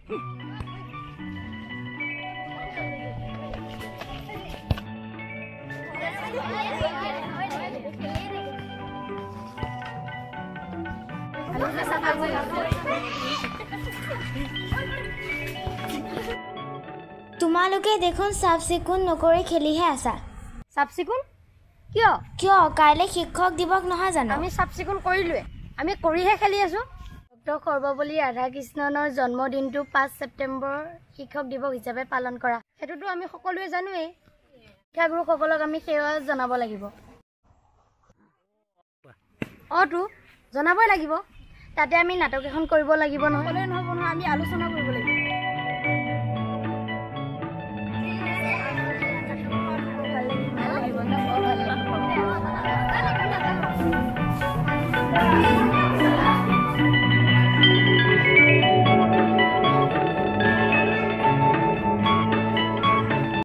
তোমালোকে দেখোন চাফ চিকুণ নকৰি খেলিহে আছা। চাফ চিকুণ কিয়? কাইলৈ শিক্ষক দিৱস নহয় জানো? আমি চাফ চিকুণ কৰিলোৱে, আমি কৰিহে খেলি আছো। ডক্টৰ সৰ্বপল্লী ৰাধাকৃষ্ণনৰ জন্মদিনটো 5 ছেপ্টেম্বৰ শিক্ষক দিৱস হিচাপে পালন কৰা। সেইটোতো আমি সকলোৱে জানোৱেই। শিক্ষাগুৰুসকলক আমি সেৱা জনাব লাগিব। তো জনাবই লাগিব। তাতে আমি নাটক এখন কৰিব লাগিব নহয়। নহ'ব নহয়, আমি আলোচনা কৰিব